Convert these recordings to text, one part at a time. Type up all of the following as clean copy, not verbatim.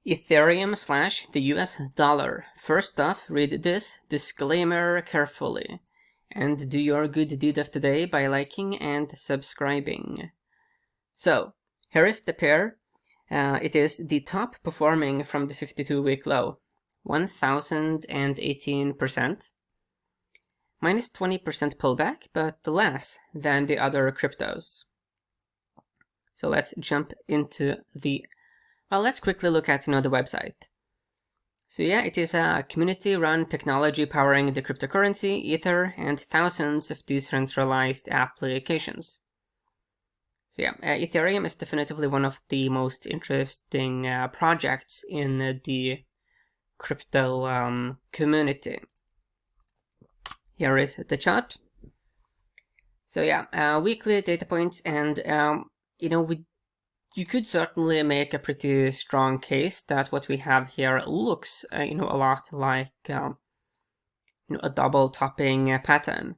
Ethereum / the US dollar. First off, read this disclaimer carefully and do your good deed of today by liking and subscribing. So, here is the pair. It is the top performing from the 52-week low, 1018%, minus 20% pullback, but less than the other cryptos. So let's jump into let's quickly look at the website. So yeah, it is a community-run technology powering the cryptocurrency, Ether, and thousands of decentralized applications. So yeah, Ethereum is definitively one of the most interesting projects in the crypto community. Here is the chart. So yeah, weekly data points, and you could certainly make a pretty strong case that what we have here looks, a lot like, a double topping pattern.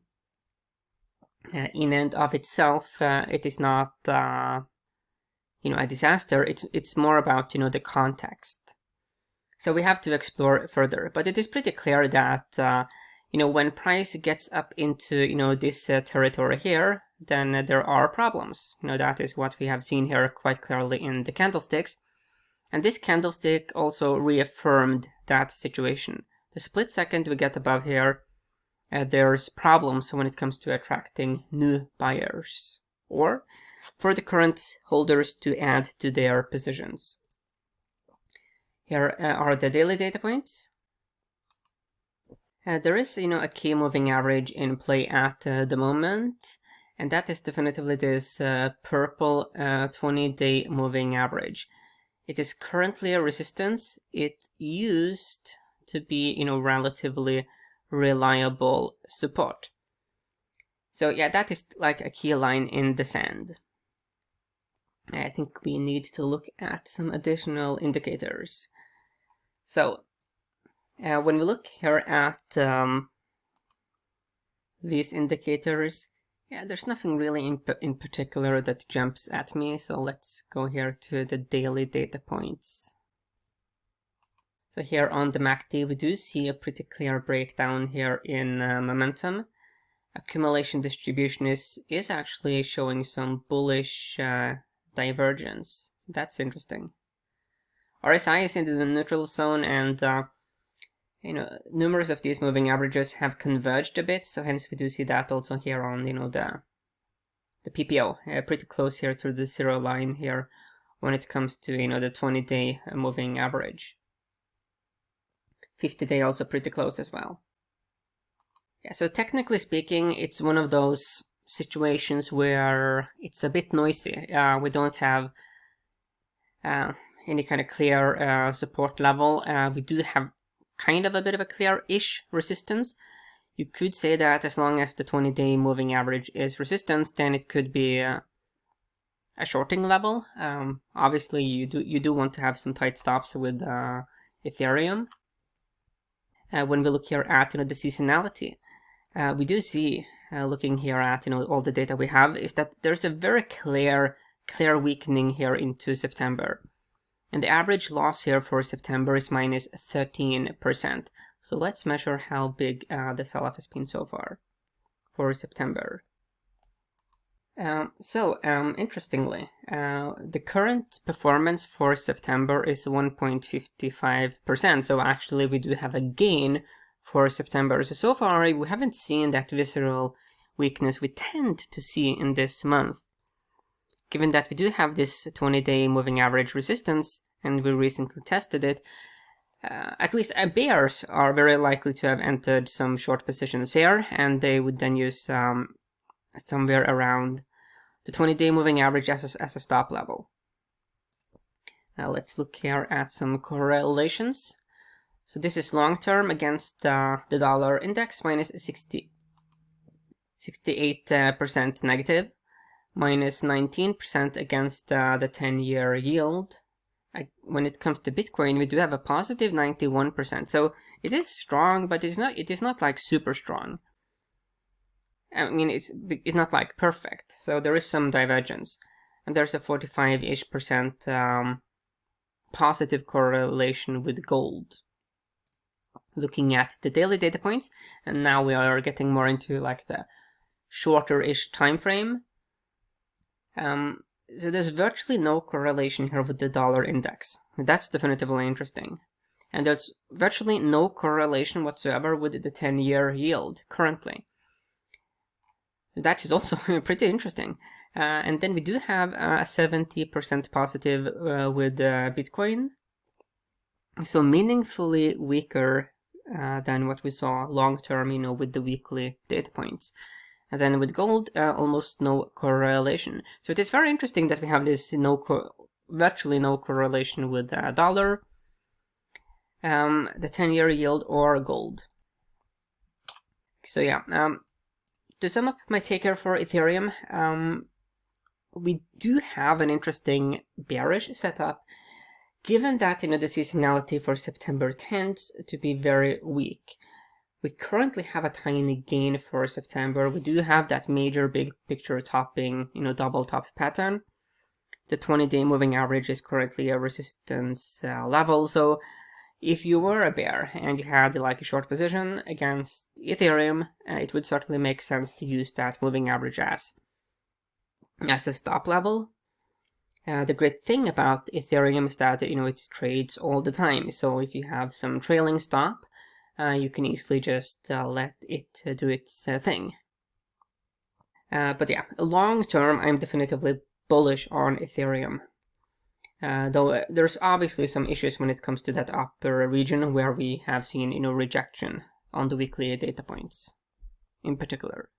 In and of itself, it is not, a disaster. It's more about, the context. So we have to explore further, but it is pretty clear that, when price gets up into, this territory here, then there are problems. That is what we have seen here quite clearly in the candlesticks. And this candlestick also reaffirmed that situation. The split second we get above here, there's problems when it comes to attracting new buyers or for the current holders to add to their positions. Here are the daily data points. There is, a key moving average in play at the moment. And that is definitively this purple 20-day moving average. It is currently a resistance. It used to be, relatively reliable support. So yeah, that is like a key line in the sand. I think we need to look at some additional indicators. So when we look here at these indicators, yeah, there's nothing really in particular that jumps at me, so let's go here to the daily data points. So here on the MACD, we do see a pretty clear breakdown here in momentum. Accumulation distribution is actually showing some bullish divergence. So that's interesting. RSI is into the neutral zone, and numerous of these moving averages have converged a bit, so hence we do see that also here on, the PPO, pretty close here to the zero line here when it comes to, the 20-day moving average. 50-day also pretty close as well. Yeah, so technically speaking, it's one of those situations where it's a bit noisy. We don't have any kind of clear support level. We do have kind of a bit of a clear-ish resistance. You could say that as long as the 20-day moving average is resistance, then it could be a shorting level. Obviously, you do want to have some tight stops with Ethereum. When we look here at the seasonality, we do see, looking here at all the data we have, is that there's a very clear weakening here into September. And the average loss here for September is minus 13%. So let's measure how big the sell-off has been so far for September. Interestingly, the current performance for September is 1.55%. So actually we do have a gain for September. So far we haven't seen that visceral weakness we tend to see in this month. Given that we do have this 20-day moving average resistance, and we recently tested it, at least bears are very likely to have entered some short positions here, and they would then use somewhere around the 20-day moving average as a stop level. Now let's look here at some correlations. So this is long-term against the dollar index, minus 68% negative. Minus 19% against the 10-year yield. When it comes to Bitcoin, we do have a positive 91%. So it is strong, but it is not like super strong. I mean, it's not like perfect. So there is some divergence. And there's a 45-ish% positive correlation with gold. Looking at the daily data points, and now we are getting more into like the shorter-ish time frame. So there's virtually no correlation here with the dollar index. That's definitively interesting. And there's virtually no correlation whatsoever with the 10-year yield currently. That is also pretty interesting. And then we do have a 70% positive with Bitcoin. So meaningfully weaker than what we saw long-term, you know, with the weekly data points. And then with gold, almost no correlation. So it is very interesting that we have this virtually no correlation with dollar, the 10-year yield, or gold. So yeah, to sum up my take here for Ethereum, we do have an interesting bearish setup, given that, you know, the seasonality for September tends to be very weak. We currently have a tiny gain for September. We do have that major big picture topping, you know, double top pattern. The 20-day moving average is currently a resistance level. So if you were a bear and you had like a short position against Ethereum, it would certainly make sense to use that moving average as a stop level. The great thing about Ethereum is that, you know, it trades all the time. So if you have some trailing stop, you can easily just let it do its thing. But yeah, long term, I'm definitively bullish on Ethereum. Though there's obviously some issues when it comes to that upper region where we have seen, you know, rejection on the weekly data points in particular.